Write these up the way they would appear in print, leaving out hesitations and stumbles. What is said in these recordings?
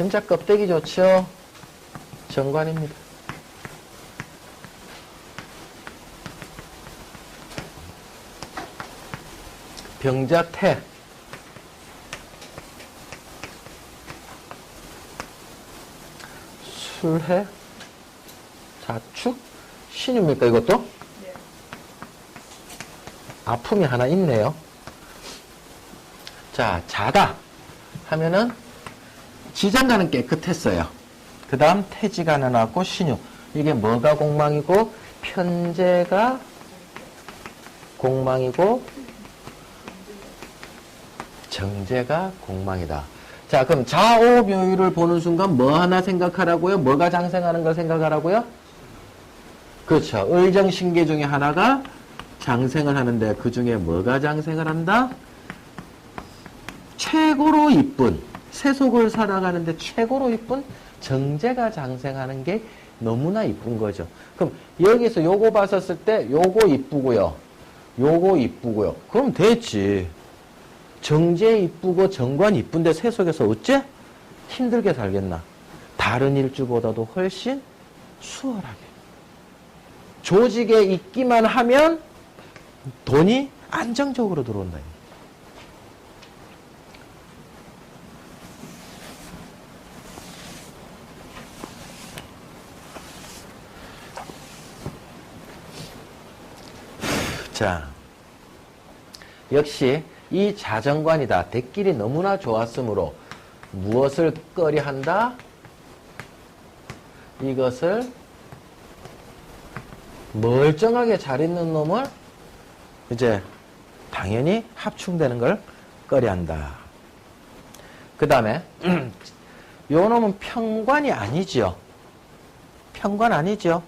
진짜 껍데기 좋죠? 정관입니다. 병자태. 술해. 자축. 신유입니까, 이것도? 네. 아픔이 하나 있네요. 자, 자가 하면은 지장간은 깨끗했어요. 그 다음 태지가 하나 나왔고 신유. 이게 뭐가 공망이고 편제가 공망이고 정제가 공망이다. 자, 그럼 자오묘유를 보는 순간 뭐 하나 생각하라고요? 뭐가 장생하는 걸 생각하라고요? 그렇죠. 의정신계 중에 하나가 장생을 하는데 그 중에 뭐가 장생을 한다? 최고로 이쁜, 세속을 살아가는데 최고로 이쁜 정제가 장생하는 게 너무나 이쁜 거죠. 그럼 여기서 요거 봤었을 때 요거 이쁘고요. 요거 이쁘고요. 그럼 됐지. 정제 이쁘고 정관 이쁜데 세속에서 어째? 힘들게 살겠나? 다른 일주보다도 훨씬 수월하게. 조직에 있기만 하면 돈이 안정적으로 들어온다. 자, 역시 이 자정관이다. 대길이 너무나 좋았으므로 무엇을 꺼려한다? 이것을 멀쩡하게 잘 있는 놈을 이제 당연히 합충되는 걸 꺼려한다. 그 다음에 요 놈은 평관이 아니죠. 평관 아니죠.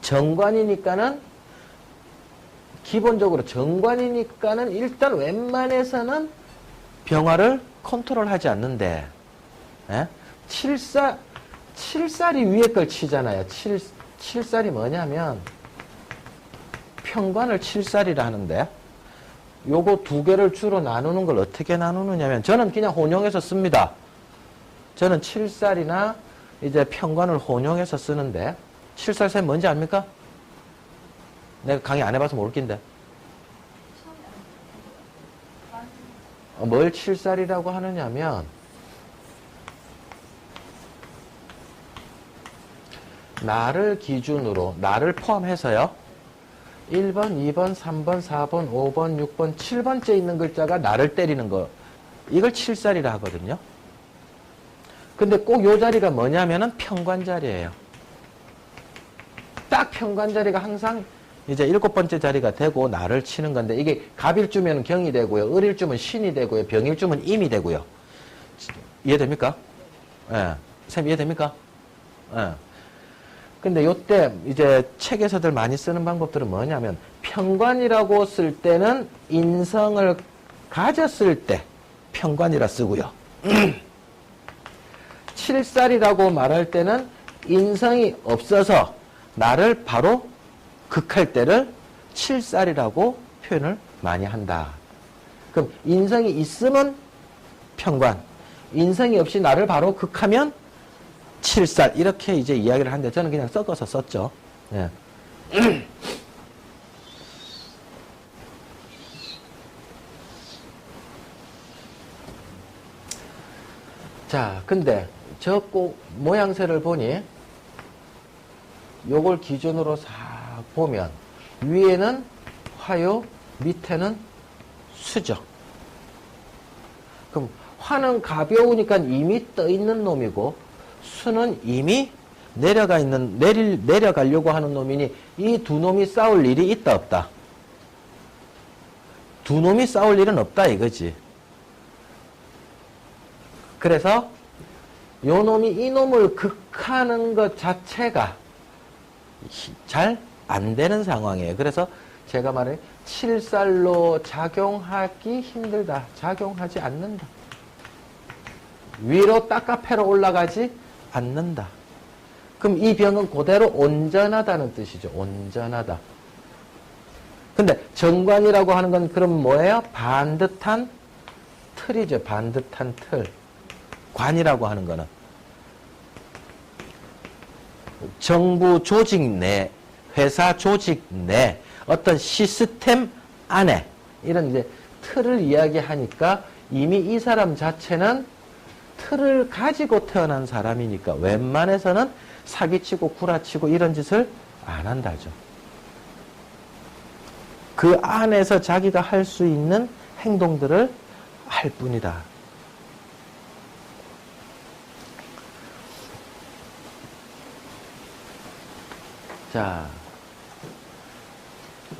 정관이니까는 기본적으로 정관이니까는 일단 웬만해서는 병화를 컨트롤하지 않는데, 예? 칠살이 위에 걸 치잖아요. 칠살이 뭐냐면 평관을 칠살이라 하는데 요거 두 개를 주로 나누는 걸 어떻게 나누느냐면 저는 그냥 혼용해서 씁니다. 저는 칠살이나 이제 평관을 혼용해서 쓰는데 칠살쌤 뭔지 압니까? 내가 강의 안 해봐서 모를 낀데. 뭘 칠살이라고 하느냐면 나를 기준으로 나를 포함해서요. 1번, 2번, 3번, 4번, 5번, 6번, 7번째 있는 글자가 나를 때리는 거. 이걸 칠살이라 하거든요. 근데 꼭 요 자리가 뭐냐면은 평관 자리예요. 딱 평관 자리가 항상 이제 7번째 자리가 되고 나를 치는 건데 이게 갑일주면 경이 되고요. 을일주면 신이 되고요. 병일주면 임이 되고요. 이해됩니까? 예. 쌤 이해됩니까? 예. 근데 요때 이제 책에서들 많이 쓰는 방법들은 뭐냐면 평관이라고 쓸 때는 인성을 가졌을 때 평관이라 쓰고요. 칠살이라고 말할 때는 인성이 없어서 나를 바로 극할 때를 칠살이라고 표현을 많이 한다. 그럼 인성이 있으면 평관, 인성이 없이 나를 바로 극하면 칠살 이렇게 이제 이야기를 하는데 저는 그냥 섞어서 썼죠. 예. 자, 근데 저 꼭 모양새를 보니 요걸 기준으로 싹 보면 위에는 화요, 밑에는 수죠. 그럼 화는 가벼우니까 이미 떠 있는 놈이고 수는 이미 내려가려고 하는 놈이니 이 두 놈이 싸울 일이 있다 없다? 두 놈이 싸울 일은 없다 이거지. 그래서 요 놈이 이 놈을 극하는 것 자체가 잘 안 되는 상황이에요. 그래서 제가 말해 칠살로 작용하기 힘들다. 작용하지 않는다. 위로 따까패로 올라가지 않는다. 그럼 이 병은 그대로 온전하다는 뜻이죠. 온전하다. 근데 정관이라고 하는 건 그럼 뭐예요? 반듯한 틀이죠. 반듯한 틀. 관이라고 하는 거는. 정부 조직 내, 회사 조직 내, 어떤 시스템 안에, 이런 이제 틀을 이야기하니까 이미 이 사람 자체는 틀을 가지고 태어난 사람이니까 웬만해서는 사기치고 구라치고 이런 짓을 안 한다죠. 그 안에서 자기가 할 수 있는 행동들을 할 뿐이다. 자,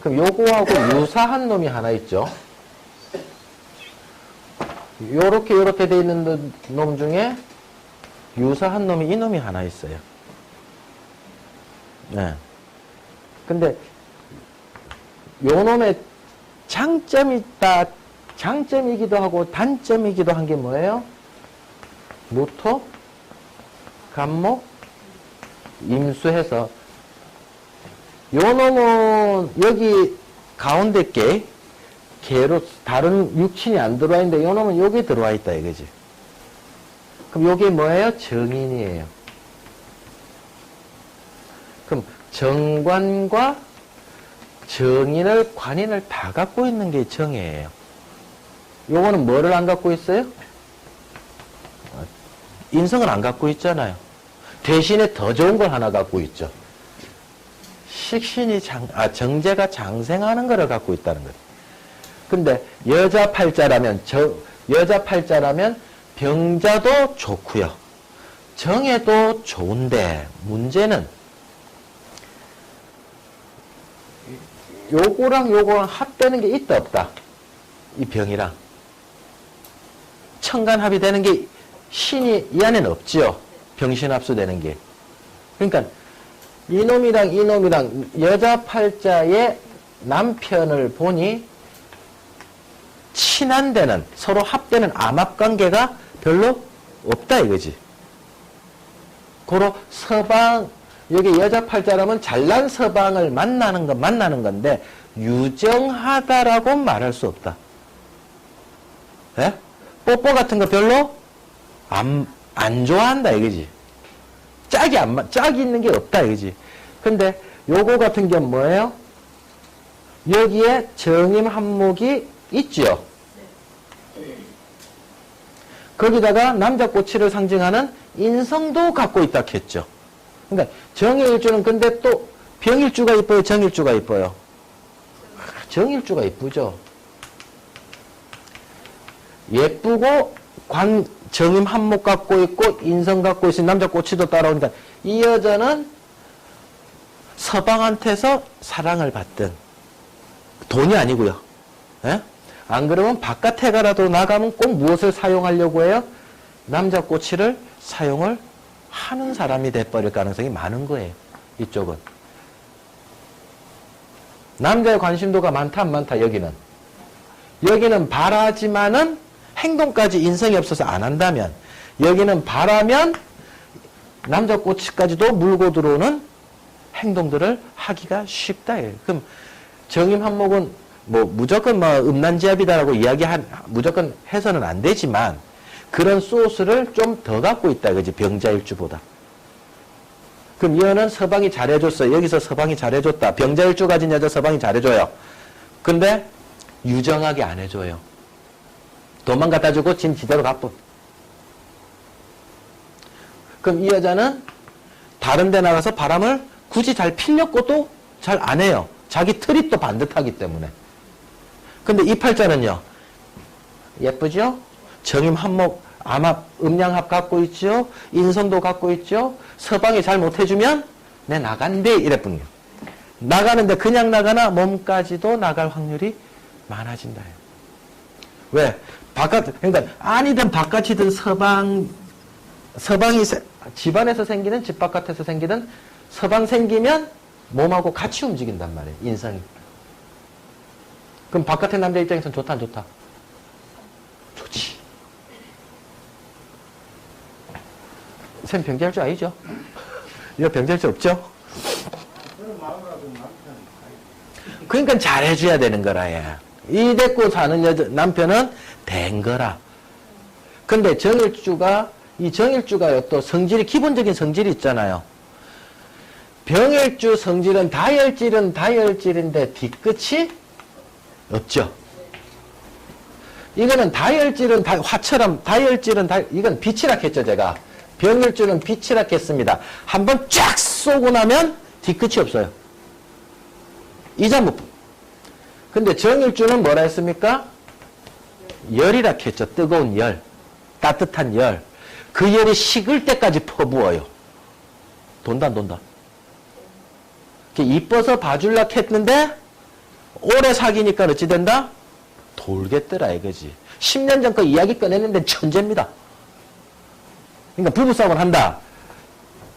그럼 요거하고 유사한 놈이 하나 있죠. 요렇게 돼 있는 놈 중에 유사한 놈이 이 놈이 하나 있어요. 네. 근데 요 놈의 장점이기도 하고 단점이기도 한 게 뭐예요? 무토, 간목, 임수해서 요 놈은 여기 가운데 게 개로 다른 육친이 안 들어와 있는데 요 놈은 여기 들어와 있다 이거지. 그럼 요게 뭐예요? 정인이에요. 그럼 정관과 정인을, 관인을 다 갖고 있는 게 정예예요. 요거는 뭐를 안 갖고 있어요? 인성을 안 갖고 있잖아요. 대신에 더 좋은 걸 하나 갖고 있죠. 식신이 정제가 장생하는 거를 갖고 있다는 거예요. 근데 여자 팔자라면 병자도 좋고요. 정예도 좋은데 문제는 요거랑 합되는 게 있다 없다. 이 병이랑 천간합이 되는 게 신이 이 안에는 없지요. 병신합수되는 게. 그러니까 이놈이랑 여자 팔자의 남편을 보니 친한 데는 서로 합되는 암합관계가 별로 없다 이거지. 고로 서방, 여기 여자 팔자라면 잘난 서방을 만나는 건데 유정하다라고 말할 수 없다. 예? 뽀뽀 같은 거 별로 안 좋아한다 이거지. 짝이 있는 게 없다 이거지. 근데 요거 같은 게 뭐예요? 여기에 정임 한목이 있죠. 거기다가 남자 꼬치를 상징하는 인성도 갖고 있다 했죠. 그러니까 정일주는 근데 또 병일주가 이뻐요, 정일주가 이뻐요? 정일주가 이쁘죠. 예쁘고 정임 한목 갖고 있고 인성 갖고 있으니 남자 꼬치도 따라오니까 이 여자는 서방한테서 사랑을 받든 돈이 아니고요. 예? 안 그러면 바깥에 가라도 나가면 꼭 무엇을 사용하려고 해요? 남자 꼬치를 사용을 하는 사람이 돼버릴 가능성이 많은 거예요. 이쪽은. 남자의 관심도가 많다 안 많다 여기는. 여기는 바라지만은 행동까지 인성이 없어서 안 한다면, 여기는 바라면 남자 꼬치까지도 물고 들어오는 행동들을 하기가 쉽다. 그럼 정임 한목은 뭐 무조건 뭐 음란지압이다라고 무조건 해서는 안 되지만 그런 소스를 좀 더 갖고 있다 그지, 병자일주보다. 그럼 얘는 서방이 잘해줬어. 여기서 서방이 잘해줬다. 병자일주 가진 여자 서방이 잘해줘요. 근데 유정하게 안 해줘요. 돈만 갖다 주고 진 지대로 갚고. 그럼 이 여자는 다른 데 나가서 바람을 굳이 잘 필려고도 잘 안 해요. 자기 틀이 또 반듯하기 때문에. 근데 이 팔자는요. 예쁘죠? 정임 한목, 암합, 음양합 갖고 있죠? 인성도 갖고 있죠? 서방이 잘 못해주면 내 나간대 이랬군요. 나가는데 그냥 나가나 몸까지도 나갈 확률이 많아진다. 왜? 그러니까 아니든 바깥이든 서방이 집안에서 생기든 집 바깥에서 생기든 서방 생기면 몸하고 같이 움직인단 말이에요. 인성이. 그럼 바깥의 남자 입장에서는 좋다 안 좋다? 좋지. 쌤 병자일주 아니죠? 이거 병자일주 없죠? 그러니까 잘해줘야 되는 거라. 얘. 이 데리고 사는 남편은 된 거라. 근데 정일주가 또 성질이, 기본적인 성질이 있잖아요. 병일주 성질은 다혈질인데 뒤끝이 없죠. 이거는 다혈질은 화처럼 다혈질은 이건 빛이라 했죠, 제가. 병일주는 빛이라 했습니다. 한번 쫙 쏘고 나면 뒤끝이 없어요. 이자무품. 근데 정일주는 뭐라 했습니까? 열이라 했죠. 뜨거운 열. 따뜻한 열. 그 열이 식을 때까지 퍼부어요. 돈다. 이뻐서 봐줄라 했는데 오래 사귀니까 어찌 된다? 돌겠더라 이거지. 10년 전 거 이야기 꺼내는데 천재입니다. 그러니까 부부싸움을 한다.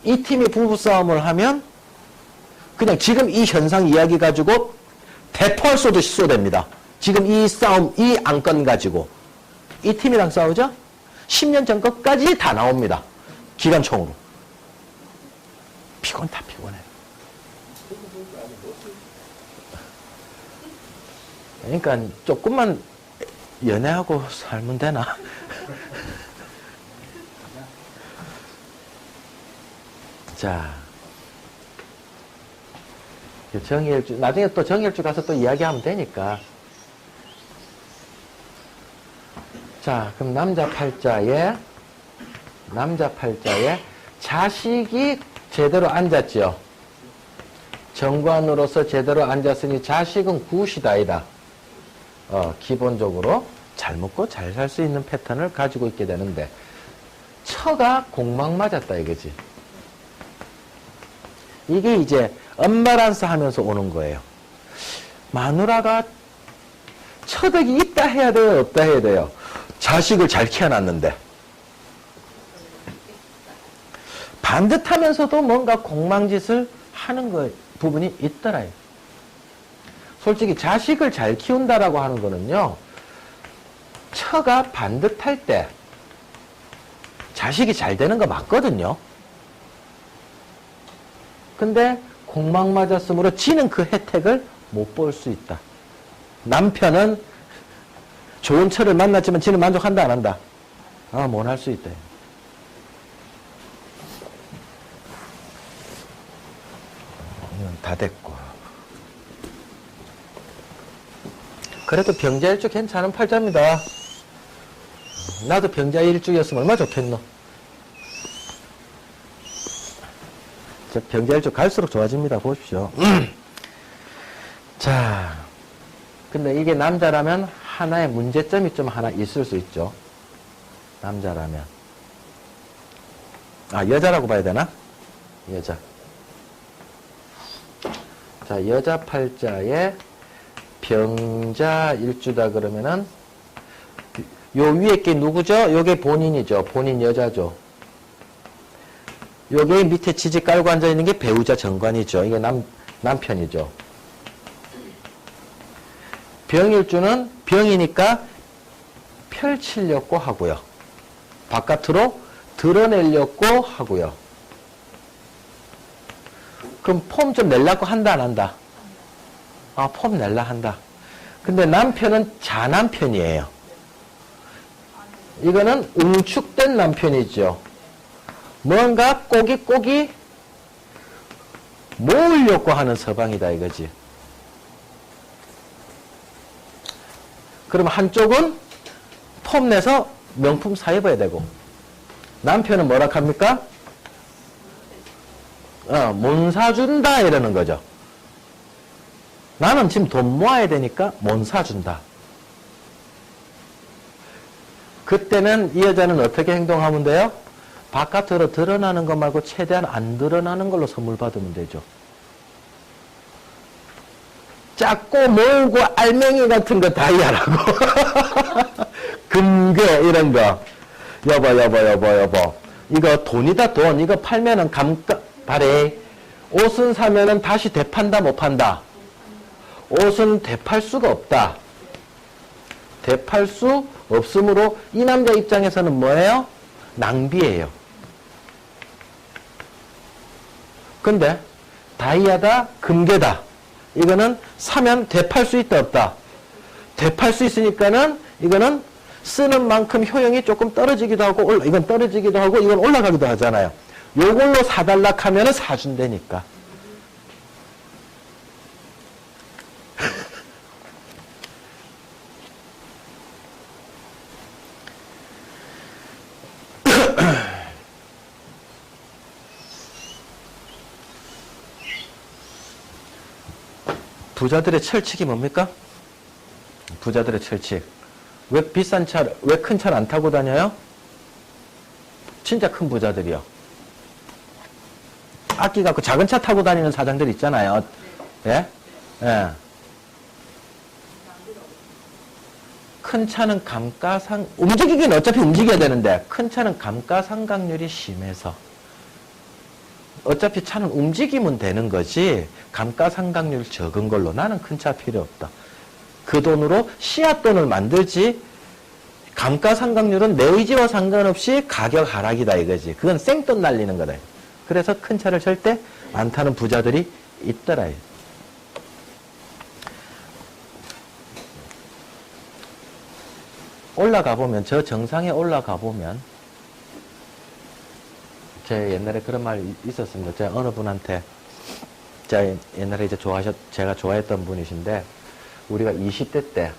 이 팀이 부부싸움을 하면 그냥 지금 이 현상 이야기 가지고 대포할 쏘듯이 쏘댑니다. 지금 이 싸움, 이 안건 가지고. 이 팀이랑 싸우죠? 10년 전 것까지 다 나옵니다. 기관총으로. 다 피곤해. 그러니까 조금만 연애하고 살면 되나? 자, 정일주, 나중에 또 정일주 가서 또 이야기하면 되니까. 자, 그럼 남자 팔자에 자식이 제대로 앉았죠. 정관으로서 제대로 앉았으니 자식은 굿이다. 기본적으로 잘 먹고 잘 살 수 있는 패턴을 가지고 있게 되는데, 처가 공막 맞았다 이거지. 이게 이제 언밸런스 하면서 오는 거예요. 마누라가 처덕이 있다 해야 돼요, 없다 해야 돼요? 자식을 잘 키워놨는데. 반듯하면서도 뭔가 공망짓을 하는 부분이 있더라. 솔직히 자식을 잘 키운다라고 하는 거는요, 처가 반듯할 때 자식이 잘 되는 거 맞거든요. 근데 공망 맞았으므로 지는 그 혜택을 못 볼 수 있다. 남편은 좋은 처를 만났지만 지는 만족한다 안 한다? 못 할 수 있다. 이건 다 됐고. 그래도 병자일주 괜찮은 팔자입니다. 나도 병자일주였으면 얼마나 좋겠노. 병자일주 갈수록 좋아집니다. 보십시오. 자, 근데 이게 남자라면 하나의 문제점이 좀 하나 있을 수 있죠. 남자라면. 여자라고 봐야 되나? 여자. 자, 여자 팔자에 병자일주다 그러면은 요 위에 게 누구죠? 요게 본인이죠. 본인 여자죠. 요게 밑에 지지 깔고 앉아있는 게 배우자 정관이죠. 이게 남편이죠. 병일주는 병이니까 펼치려고 하고요. 바깥으로 드러내려고 하고요. 그럼 폼 좀 내려고 한다 안 한다? 폼 낼라 한다. 근데 남편은 자남편이에요. 이거는 응축된 남편이죠. 뭔가 꼬깃꼬깃 모으려고 하는 서방이다 이거지. 그러면 한쪽은 폼 내서 명품 사 입어야 되고, 남편은 뭐라 합니까? 못 사준다 이러는 거죠. 나는 지금 돈 모아야 되니까 못 사준다. 그때는 이 여자는 어떻게 행동하면 돼요? 바깥으로 드러나는 것 말고 최대한 안 드러나는 걸로 선물 받으면 되죠. 작고 멀고 알맹이 같은 거 다이아라고. 금괴 이런 거. 여보. 이거 돈이다 돈. 이거 팔면은 바래. 옷은 사면은 다시 되판다 못 판다? 옷은 되팔 수가 없다. 되팔 수 없으므로 이 남자 입장에서는 뭐예요? 낭비예요. 근데 다이아다, 금괴다. 이거는 사면 되팔 수 있다 없다? 되팔 수 있으니까는 이거는 쓰는 만큼 효용이 조금 떨어지기도 하고 이건 떨어지기도 하고 이건 올라가기도 하잖아요. 요걸로 사달라 하면은 사준다니까. 부자들의 철칙이 뭡니까? 부자들의 철칙. 왜 비싼 차, 왜 큰 차를 안 타고 다녀요? 진짜 큰 부자들이요. 아끼 갖고 작은 차 타고 다니는 사장들 있잖아요. 예? 예. 큰 차는 움직이긴 어차피 움직여야 되는데, 큰 차는 감가상각률이 심해서. 어차피 차는 움직이면 되는 거지, 감가상각률 적은 걸로 나는 큰 차 필요 없다. 그 돈으로 씨앗돈을 만들지, 감가상각률은 내 의지와 상관없이 가격 하락이다 이거지. 그건 생돈 날리는 거다. 그래서 큰 차를 절대 안 타는 부자들이 있더라. 올라가 보면, 저 정상에 올라가 보면, 제 옛날에 그런 말이 있었습니다. 제가 어느 분한테, 제가 옛날에 이제 제가 좋아했던 분이신데, 우리가 20대 때,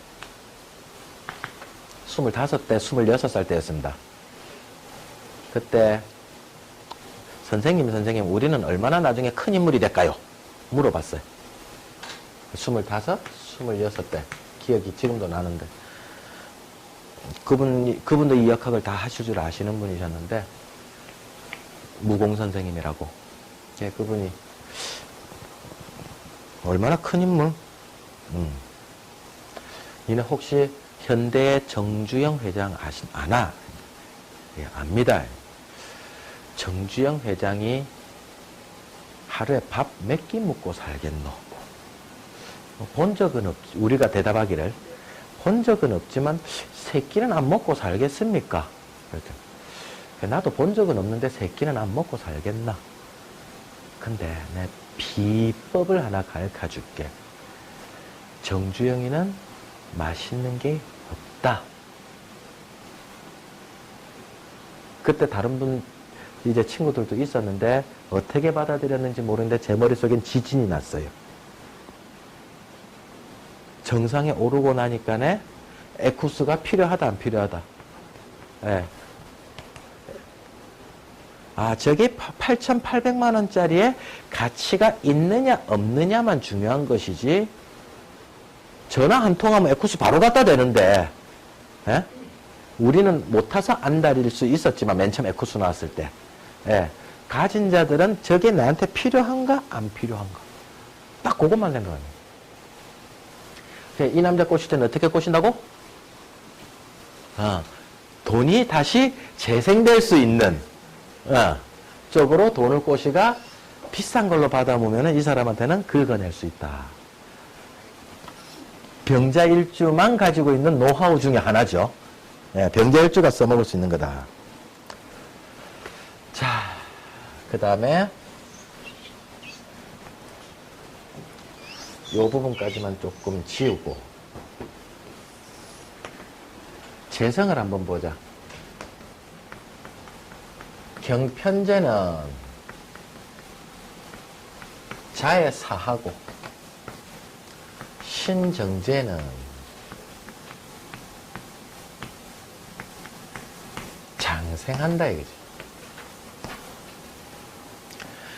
25대, 26살 때였습니다. 그때, 선생님, 우리는 얼마나 나중에 큰 인물이 될까요? 물어봤어요. 25, 26대. 기억이 지금도 나는데. 그분도 이 역학을 다 하실 줄 아시는 분이셨는데, 무공 선생님이라고. 예, 그분이, 얼마나 큰 인물? 니네 혹시 현대의 정주영 회장 아나? 예, 압니다. 정주영 회장이 하루에 밥 몇 끼 먹고 살겠노? 본 적은 우리가 대답하기를, 본 적은 없지만, 세 끼는 안 먹고 살겠습니까? 그랬더니, 나도 본 적은 없는데 세 끼는 안 먹고 살겠나? 근데 내 비법을 하나 가르쳐 줄게. 정주영이는 맛있는 게 없다. 그때 다른 분, 이제 친구들도 있었는데 어떻게 받아들였는지 모르는데 제 머릿속엔 지진이 났어요. 정상에 오르고 나니까네 에쿠스가 필요하다 안 필요하다. 예. 아, 저게 8,800만 원짜리에 가치가 있느냐 없느냐만 중요한 것이지, 전화 한 통하면 에쿠스 바로 갖다 대는데, 예? 우리는 못 타서 안 다릴 수 있었지만 맨 처음 에쿠스 나왔을 때, 예. 가진 자들은 저게 나한테 필요한가 안 필요한가, 딱 그것만 생각합니다. 이 남자 꼬실 때는 어떻게 꼬신다고? 돈이 다시 재생될 수 있는 쪽으로 돈을 꼬시가 비싼 걸로 받아보면 이 사람한테는 긁어낼 수 있다. 병자일주만 가지고 있는 노하우 중에 하나죠. 예, 병자일주가 써먹을 수 있는 거다. 자, 그 다음에 이 부분까지만 조금 지우고 재성을 한번 보자. 경편제는 자의 사하고, 신정제는 장생한다 이거지.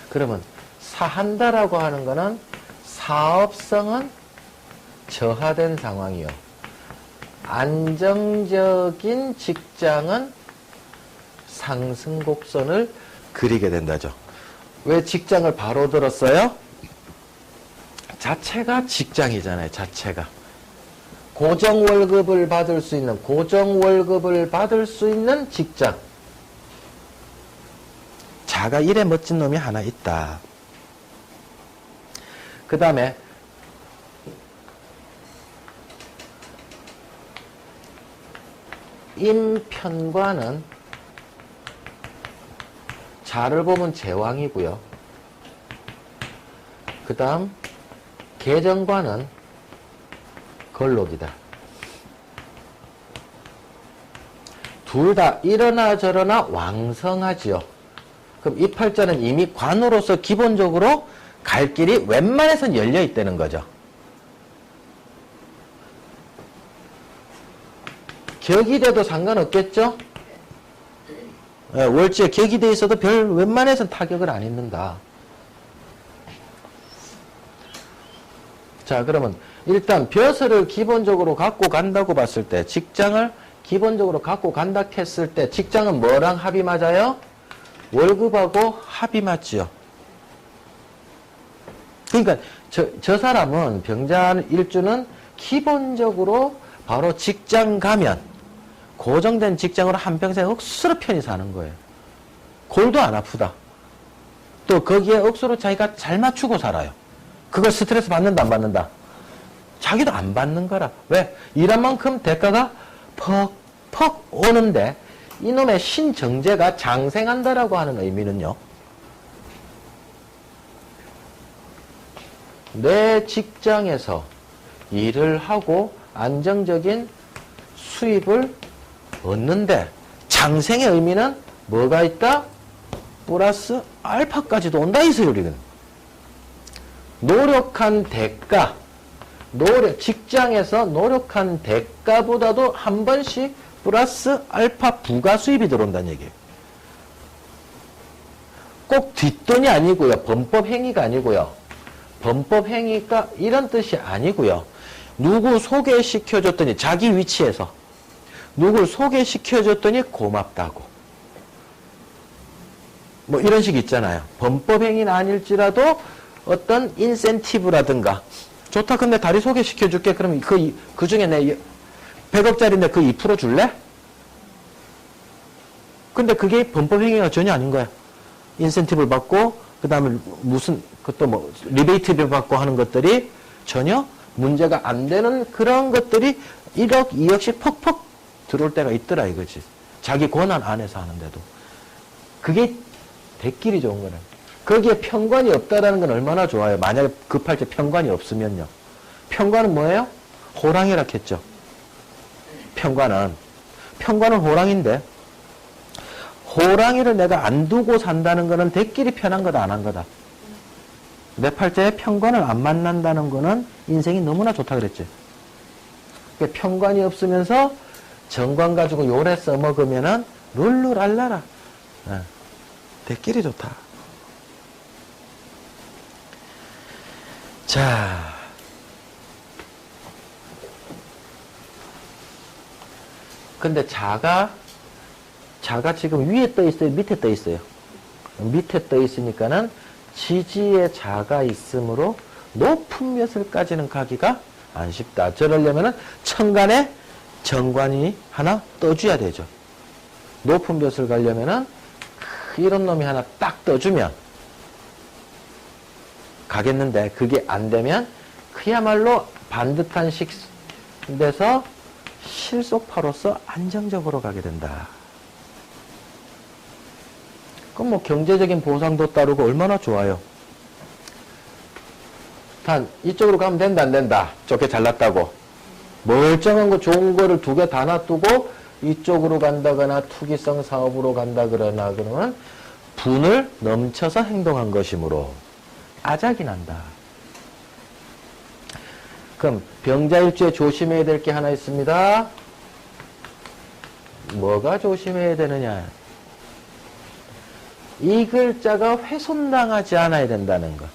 그러면 사한다라고 하는 거는 사업성은 저하된 상황이요, 안정적인 직장은 상승곡선을 그리게 된다죠. 왜 직장을 바로 들었어요? 자체가 직장이잖아요. 자체가 고정월급을 받을 수 있는 직장. 자가 이래 멋진 놈이 하나 있다. 그 다음에 임편관은 자를 보면 제왕이고요. 그 다음 계정관은 걸록이다. 둘 다 이러나 저러나 왕성하지요. 그럼 이 팔자는 이미 관으로서 기본적으로 갈 길이 웬만해선 열려 있다는 거죠. 격이 돼도 상관없겠죠? 예, 월지에 격이 돼 있어도 별 웬만해선 타격을 안 입는다. 자, 그러면 일단 벼슬을 기본적으로 갖고 간다고 봤을 때, 직장을 기본적으로 갖고 간다 했을 때, 직장은 뭐랑 합이 맞아요? 월급하고 합이 맞지요. 그러니까 저 사람은 병자 일주는 기본적으로 바로 직장 가면 고정된 직장으로 한평생 억수로 편히 사는 거예요. 골도 안 아프다. 또 거기에 억수로 자기가 잘 맞추고 살아요. 그걸 스트레스 받는다 안 받는다? 자기도 안 받는 거라. 왜? 일한 만큼 대가가 퍽퍽 오는데 이놈의 신정제가 장생한다라고 하는 의미는요. 내 직장에서 일을 하고 안정적인 수입을 얻는데 장생의 의미는 뭐가 있다? 플러스 알파까지도 온다 이 소리거든. 노력한 대가, 직장에서 노력한 대가보다도 한 번씩 플러스 알파 부가 수입이 들어온다는 얘기예요. 꼭 뒷돈이 아니고요. 범법 행위가 아니고요. 범법 행위가 이런 뜻이 아니고요. 누구 소개시켜줬더니 자기 위치에서 누굴 소개시켜줬더니 고맙다고. 뭐 이런 식 있잖아요. 범법 행위는 아닐지라도 어떤 인센티브라든가 좋다 근데 다리 소개시켜줄게. 그럼 그 중에 내 100억짜리인데 그 2% 줄래? 근데 그게 범법 행위가 전혀 아닌 거야. 인센티브를 받고 그 다음에 무슨 그것도 뭐 리베이트를 받고 하는 것들이 전혀 문제가 안 되는 그런 것들이 1억, 2억씩 퍽퍽 들어올 때가 있더라 이거지. 자기 권한 안에서 하는데도. 그게 대끼리 좋은 거네. 거기에 편관이 없다라는 건 얼마나 좋아요. 만약에 급할 때 편관이 없으면요. 편관은 뭐예요? 호랑이라 했죠. 편관은 호랑인데 호랑이를 내가 안 두고 산다는 거는 대끼리 편한 거다 안 한 거다. 내 팔자에 편관을 안 만난다는 거는 인생이 너무나 좋다 그랬지. 그러니까 편관이 없으면서 정관 가지고 요래 써먹으면은 룰루랄라라. 대끼리 좋다. 자. 근데 자가 지금 위에 떠 있어요? 밑에 떠 있어요? 밑에 떠 있으니까는 지지에 자가 있으므로 높은 묘슬까지는 가기가 안 쉽다. 저러려면은 천간에 정관이 하나 떠줘야 되죠. 높은 묘슬 가려면은 이런 놈이 하나 딱 떠주면 가겠는데 그게 안 되면 그야말로 반듯한 식데서 실속파로서 안정적으로 가게 된다. 그럼 뭐 경제적인 보상도 따르고 얼마나 좋아요. 단 이쪽으로 가면 된다 안 된다. 좋게 잘났다고. 멀쩡한 거 좋은 거를 두 개 다 놔두고 이쪽으로 간다거나 투기성 사업으로 간다 그러면 분을 넘쳐서 행동한 것이므로 아작이 난다. 그럼 병자일주에 조심해야 될 게 하나 있습니다. 뭐가 조심해야 되느냐. 이 글자가 훼손당하지 않아야 된다는 것.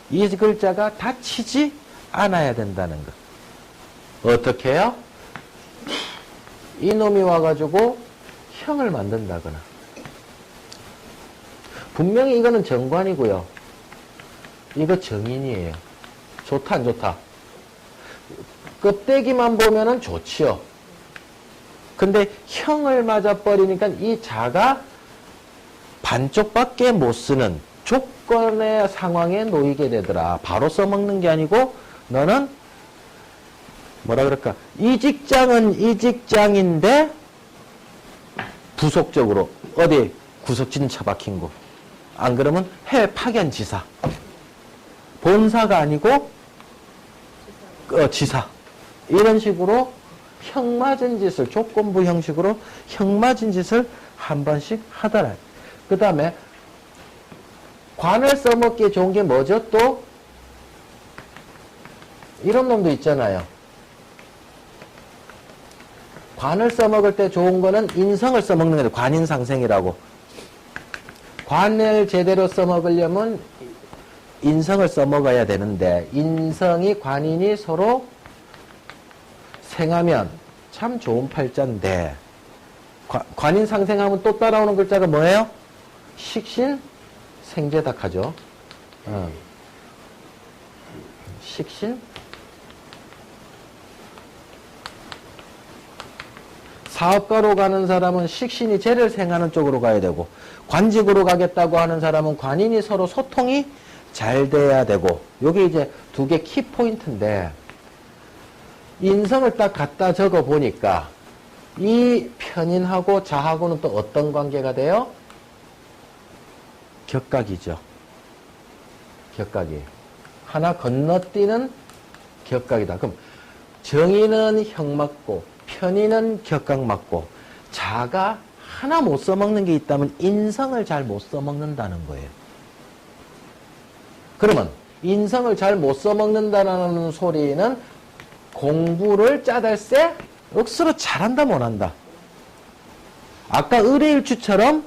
이 글자가 다치지 않아야 된다는 것. 어떻게 해요? 이놈이 와가지고 형을 만든다거나. 분명히 이거는 정관이고요. 이거 정인이에요. 좋다 안 좋다? 껍데기만 보면은 좋지요. 근데 형을 맞아버리니까 이 자가 반쪽밖에 못 쓰는 조건의 상황에 놓이게 되더라. 바로 써먹는 게 아니고 너는 뭐라 그럴까? 이 직장은 이 직장인데 부속적으로 어디 구석진 처박힌 거. 안 그러면 해외 파견지사. 본사가 아니고 지사. 이런 식으로 형 맞은 짓을 조건부 형식으로 형 맞은 짓을 한 번씩 하더라. 그 다음에 관을 써먹기에 좋은 게 뭐죠? 또 이런 놈도 있잖아요. 관을 써먹을 때 좋은 거는 인성을 써먹는 거예요. 관인상생이라고. 관을 제대로 써먹으려면 인성을 써먹어야 되는데 인성이 관인이 서로 생하면 참 좋은 팔자인데 관인 상생하면 또 따라오는 글자가 뭐예요? 식신 생재닥하죠. 식신 사업가로 가는 사람은 식신이 재를 생하는 쪽으로 가야 되고 관직으로 가겠다고 하는 사람은 관인이 서로 소통이 잘 돼야 되고 요게 이제 두 개 키포인트인데 인성을 딱 갖다 적어 보니까 이 편인하고 자하고는 또 어떤 관계가 돼요? 격각이죠. 격각이에요. 하나 건너뛰는 격각이다. 그럼 정의는 형 맞고 편의는 격각 맞고 자가 하나 못 써먹는 게 있다면 인성을 잘 못 써먹는다는 거예요. 그러면 인성을 잘 못 써먹는다는 소리는 공부를 짜달세 억수로 잘한다 못한다. 아까 의뢰일주처럼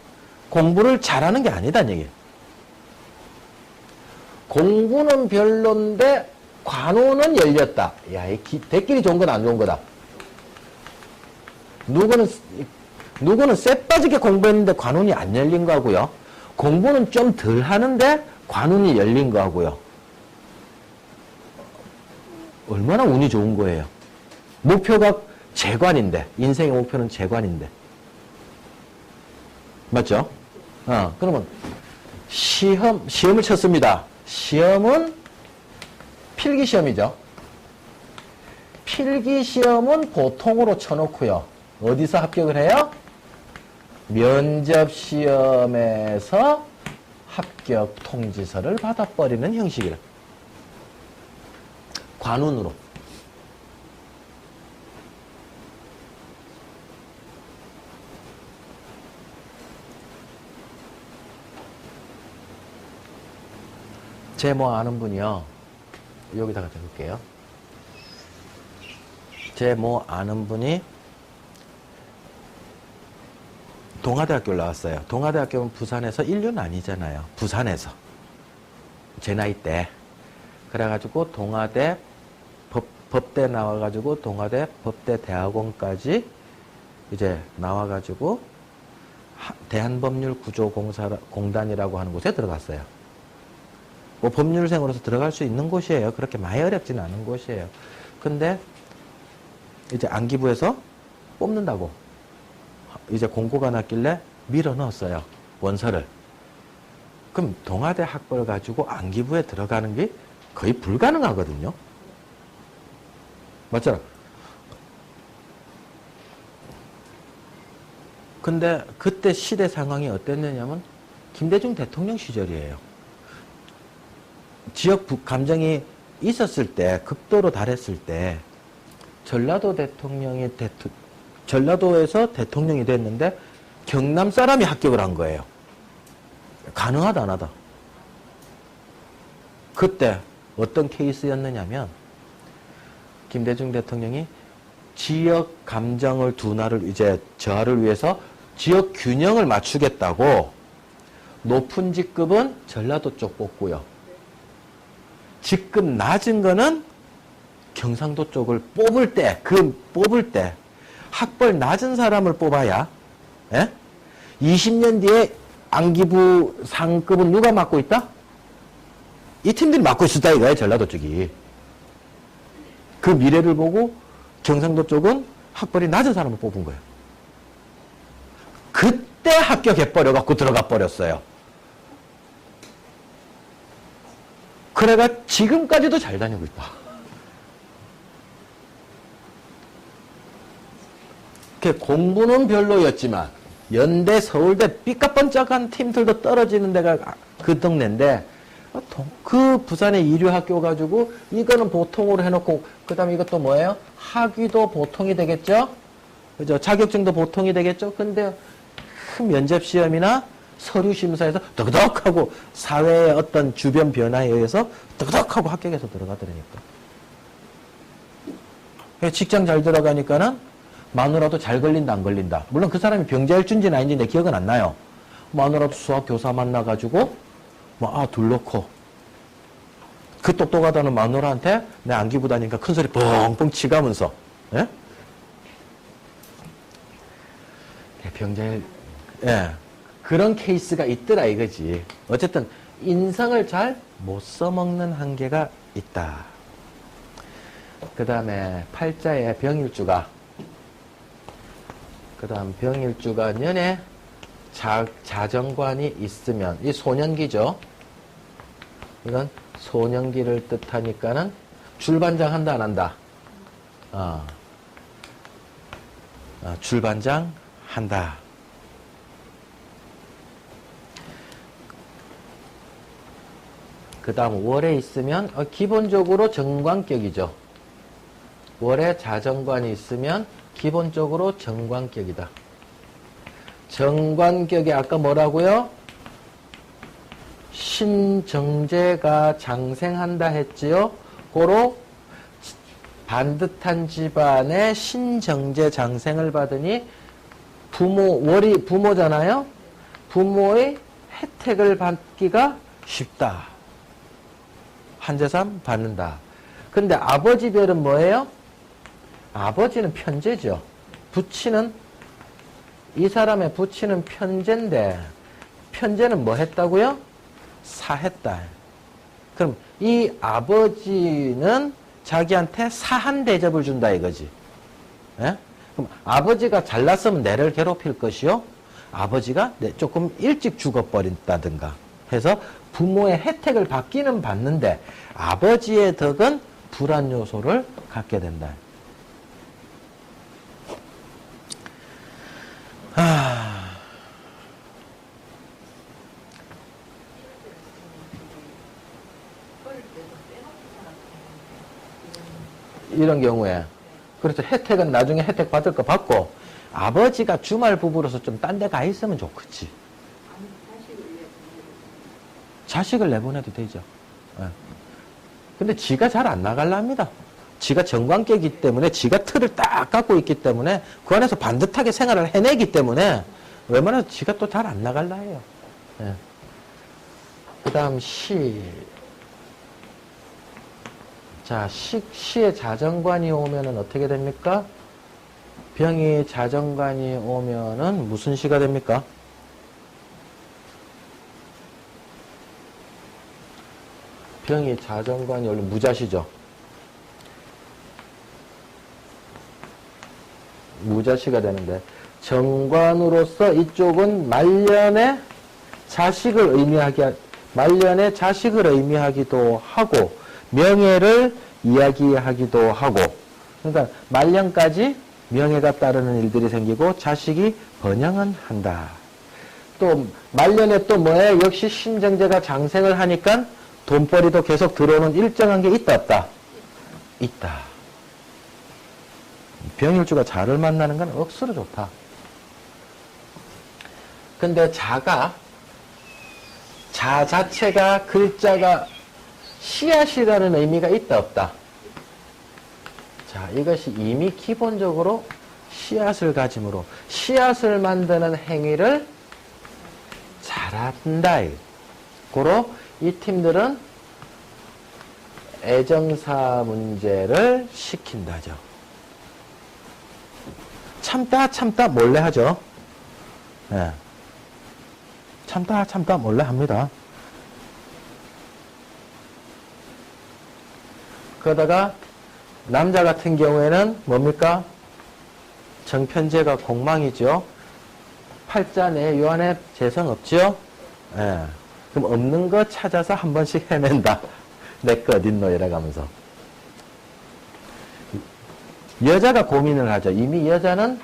공부를 잘하는 게 아니다는 얘기예요. 공부는 별론데 관호는 열렸다. 야, 이 대끼리 좋은 건 안 좋은 거다. 누구는 쎄 빠지게 공부했는데 관운이 안 열린 거고요. 공부는 좀 덜 하는데 관운이 열린 거고요. 얼마나 운이 좋은 거예요. 목표가 재관인데, 인생의 목표는 재관인데. 맞죠? 그러면 시험을 쳤습니다. 시험은 필기시험이죠. 필기시험은 보통으로 쳐놓고요. 어디서 합격을 해요? 면접시험에서 합격 통지서를 받아버리는 형식이라. 관운으로. 제 뭐 아는 분이요. 여기다가 적을게요. 제 뭐 아는 분이 동아대학교를 나왔어요. 동아대학교는 부산에서 인류는 아니잖아요. 부산에서. 제 나이 때. 그래가지고 동아대 법대 나와가지고 동아대 법대 대학원까지 이제 나와가지고 대한법률구조공단이라고 하는 곳에 들어갔어요. 뭐 법률생으로서 들어갈 수 있는 곳이에요. 그렇게 많이 어렵지는 않은 곳이에요. 근데 이제 안기부에서 뽑는다고 이제 공고가 났길래 밀어 넣었어요. 원서를. 그럼 동아대 학벌 가지고 안기부에 들어가는 게 거의 불가능하거든요. 맞잖아. 근데 그때 시대 상황이 어땠느냐면 김대중 대통령 시절이에요. 지역 감정이 있었을 때, 극도로 달했을 때 전라도 대통령이 전라도에서 대통령이 됐는데 경남 사람이 합격을 한 거예요. 가능하다 안 하다. 그때 어떤 케이스였느냐면 김대중 대통령이 지역 감정을 둔화를 이제 저하를 위해서 지역 균형을 맞추겠다고 높은 직급은 전라도 쪽 뽑고요. 직급 낮은 거는 경상도 쪽을 뽑을 때 학벌 낮은 사람을 뽑아야, 예? 20년 뒤에 안기부 상급은 누가 맡고 있다? 이 팀들이 맡고 있었다 이거예요, 전라도 쪽이. 그 미래를 보고 경상도 쪽은 학벌이 낮은 사람을 뽑은 거예요. 그때 합격해버려갖고 들어가 버렸어요. 그래가 지금까지도 잘 다니고 있다. 공부는 별로였지만 연대, 서울대 삐까뻔쩍한 팀들도 떨어지는 데가 그 동네인데 그 부산의 이류학교 가지고 이거는 보통으로 해놓고 그 다음에 이것도 뭐예요? 학위도 보통이 되겠죠? 그죠? 자격증도 보통이 되겠죠? 근데 면접시험이나 서류심사에서 덕덕하고 사회의 어떤 주변 변화에 의해서 덕덕하고 합격해서 들어가더라니까. 직장 잘 들어가니까는 마누라도 잘 걸린다 안 걸린다. 물론 그 사람이 병자일주인지는 아닌지 내 기억은 안 나요. 마누라도 수학 교사 만나가지고 둘 놓고 그 똑똑하다는 마누라한테 내 안기 부다니까 큰 소리 뻥뻥 치가면서, 예? 병자일, 예. 그런 케이스가 있더라 이거지. 어쨌든 인성을 잘 못 써먹는 한계가 있다. 그 다음에 팔자에 병일주가, 그 다음 병일주가 년에 자정관이 있으면, 이 소년기죠. 이건 소년기를 뜻하니까는 줄반장 한다 안 한다? 줄반장 한다. 그 다음 월에 있으면 기본적으로 정관격이죠. 월에 자정관이 있으면 기본적으로 정관격이다. 정관격이 아까 뭐라고요? 신정제가 장생한다 했지요. 고로 반듯한 집안에 신정제 장생을 받으니 월이 부모잖아요. 부모의 혜택을 받기가 쉽다. 한재산 받는다. 근데 아버지 별은 뭐예요? 아버지는 편재죠. 부친은, 이 사람의 부친은 편재인데, 편재는 뭐 했다고요? 사했다. 그럼 이 아버지는 자기한테 사한 대접을 준다 이거지. 예? 그럼 아버지가 잘났으면 내를 괴롭힐 것이요. 아버지가 조금 일찍 죽어버린다든가 해서 부모의 혜택을 받기는 받는데 아버지의 덕은 불안 요소를 갖게 된다. 이런 경우에 그래서 혜택은 나중에 혜택 받을 거 받고 아버지가 주말 부부로서 좀 딴 데 가 있으면 좋겠지. 자식을 내보내도 되죠. 예. 근데 지가 잘 안 나갈랍니다. 지가 정관계이기 때문에 지가 틀을 딱 갖고 있기 때문에 그 안에서 반듯하게 생활을 해내기 때문에 웬만해서 지가 또 잘 안 나갈라 해요. 예. 그 다음 시. 자, 시에 자정관이 오면은 어떻게 됩니까? 병이 자정관이 오면은 무슨 시가 됩니까? 병이 자정관이 원래 무자시죠. 무자시가 되는데 정관으로서 이쪽은 말년의 자식을 의미하기도 하고 명예를 이야기하기도 하고 그러니까 말년까지 명예가 따르는 일들이 생기고 자식이 번영은 한다. 또 말년에 또 뭐예요? 역시 신정제가 장생을 하니까 돈벌이도 계속 들어오는 일정한 게 있다 없다? 있다. 병일주가 자를 만나는 건 억수로 좋다. 근데 자 자체가 글자가 씨앗이라는 의미가 있다 없다? 자, 이것이 이미 기본적으로 씨앗을 가짐으로 씨앗을 만드는 행위를 잘한다. 고로 이 팀들은 애정사 문제를 시킨다죠. 참다 몰래 하죠. 네. 참다 몰래 합니다. 그러다가 남자 같은 경우에는 뭡니까? 정편제가 공망이죠. 팔자 내 요 안에 재성 없죠? 예. 그럼 없는 거 찾아서 한 번씩 헤맨다. 내 거 어딨노 이래가면서. 여자가 고민을 하죠. 이미 여자는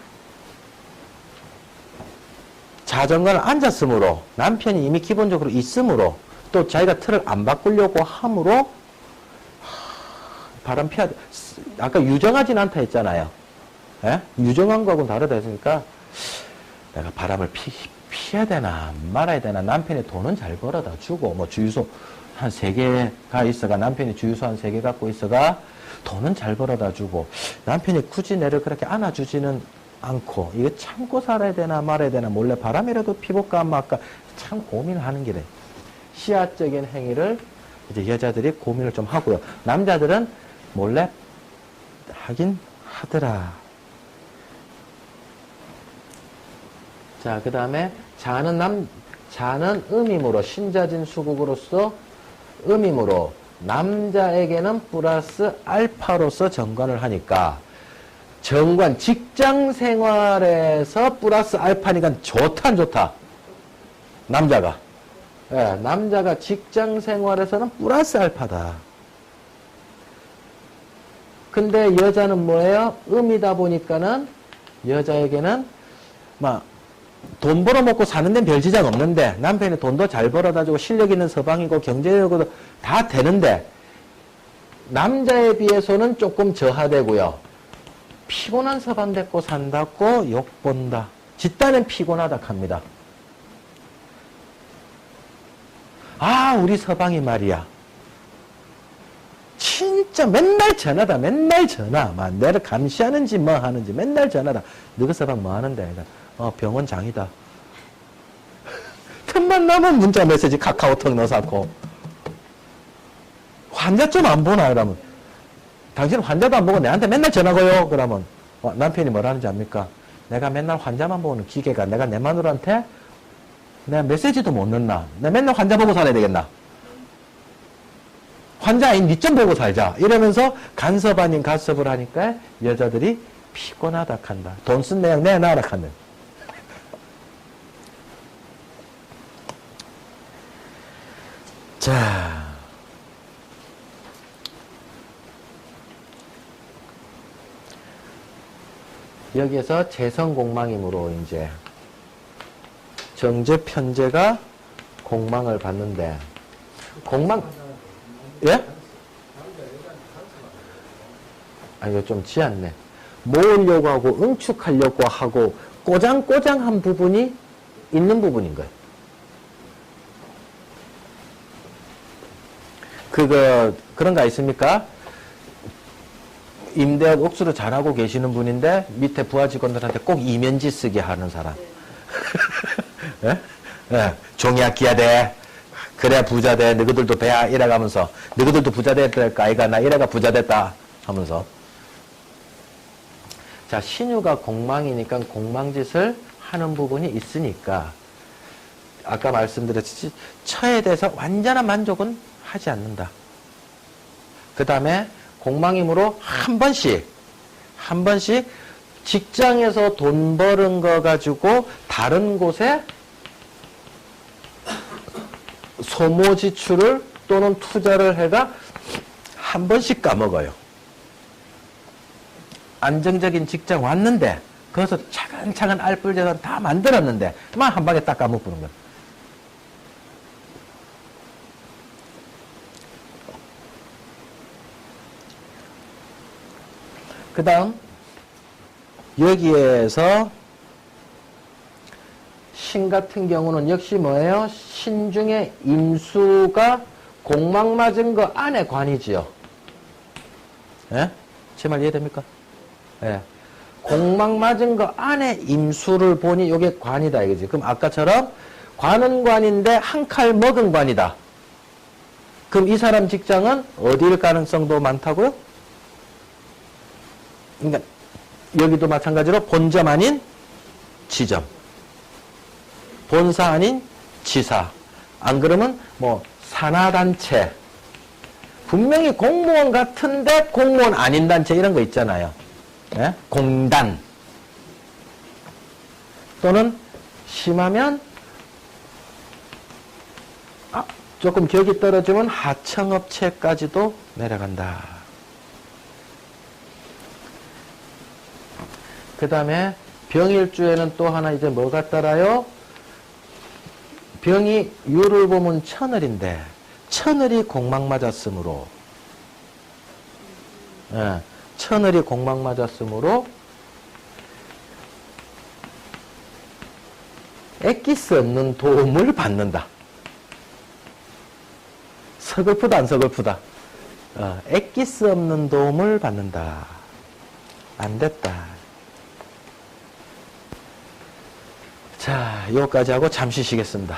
자정관을 앉았으므로 남편이 이미 기본적으로 있으므로 또 자기가 틀을 안 바꾸려고 함으로 바람 피하, 아까 유정하진 않다 했잖아요. 예? 유정한 거하고는 다르다 했으니까 내가 바람을 피해야 되나 말아야 되나. 남편이 돈은 잘 벌어다 주고 뭐 주유소 한 3개가 있어가 남편이 주유소 한 3개 갖고 있어가 돈은 잘 벌어다 주고 남편이 굳이 내를 그렇게 안아주지는 않고 이거 참고 살아야 되나 말아야 되나 몰래 바람이라도 피볼까 말까 참 고민을 하는 길에 씨앗적인 행위를 이제 여자들이 고민을 좀 하고요. 남자들은 몰래 하긴 하더라. 자, 그 다음에 자는 음임으로, 신자진 수국으로서 음임으로 남자에게는 플러스 알파로서 정관을 하니까 정관, 직장 생활에서 플러스 알파니까 좋다, 안 좋다? 남자가. 예, 남자가 직장 생활에서는 플러스 알파다. 근데 여자는 뭐예요? 음이다 보니까는 여자에게는 막 돈 벌어먹고 사는 데는 별 지장 없는데 남편이 돈도 잘 벌어다 주고 실력 있는 서방이고 경제력으로 다 되는데 남자에 비해서는 조금 저하되고요. 피곤한 서방 데리고 산다고 욕본다. 집단은 피곤하다 합니다. 아, 우리 서방이 말이야. 진짜 맨날 전화다. 맨날 전화. 막 내를 감시하는지 뭐 하는지 맨날 전화다. 너그 서방 뭐 하는데? 병원 장이다. 틈만 나면 문자 메시지 카카오톡 넣어놓고. 환자 좀 안 보나? 그러면. 당신 환자도 안 보고 내한테 맨날 전화 거요? 그러면. 남편이 뭐라는지 압니까? 내가 맨날 환자만 보는 기계가 내가 내 마누라한테 내가 메시지도 못 넣나? 내가 맨날 환자 보고 살아야 되겠나? 환자 아닌 니 좀 보고 살자. 이러면서 간섭 아닌 간섭을 하니까 여자들이 피곤하다 한다. 돈 쓴 내양 내놔라 하는. 자. 여기에서 재성공망이므로 이제 정제 편제가 공망을 받는데 공망 예? 아 이거 좀 지않네. 모으려고 하고 응축하려고 하고 꼬장꼬장한 부분이 있는 부분인 거예요. 그런 거 있습니까? 임대업 옥수를 잘하고 계시는 분인데 밑에 부하 직원들한테 꼭 이면지 쓰게 하는 사람. 예? 예. 종이 아끼야 돼. 그래야 부자 돼. 너희들도 돼야 이래가면서 너희들도 부자 됐다 아이가 나 이래가 부자 됐다 하면서. 자, 신유가 공망이니까 공망짓을 하는 부분이 있으니까 아까 말씀드렸듯이 처에 대해서 완전한 만족은 하지 않는다. 그 다음에 공망이므로 한 번씩 직장에서 돈 버는 거 가지고 다른 곳에 소모 지출을 또는 투자를 해가 한 번씩 까먹어요. 안정적인 직장 왔는데 거기서 차근차근 알뿔재산 다 만들었는데 막 한 방에 딱 까먹는 거예요. 그 다음 여기에서 신 같은 경우는 역시 뭐예요? 신 중에 임수가 공망 맞은 거 안에 관이지요. 예? 제 말 이해됩니까? 예. 공망 맞은 거 안에 임수를 보니 이게 관이다 이거지. 그럼 아까처럼 관은 관인데 한 칼 먹은 관이다. 그럼 이 사람 직장은 어디일 가능성도 많다고요? 그러니까 여기도 마찬가지로 본점 아닌 지점, 본사 아닌 지사, 안 그러면 뭐 산하단체, 분명히 공무원 같은데 공무원 아닌 단체 이런 거 있잖아요. 예? 공단 또는 심하면 조금 격이 떨어지면 하청업체까지도 내려간다. 그 다음에 병일주에는 또 하나 이제 뭐가 따라요? 병이 유를 보면 천을인데 천을이 공망 맞았으므로 예, 천을이 공망 맞았으므로 애기스 없는 도움을 받는다. 서글프다 안 서글프다? 애기스 없는 도움을 받는다. 안 됐다. 자, 여기까지 하고 잠시 쉬겠습니다.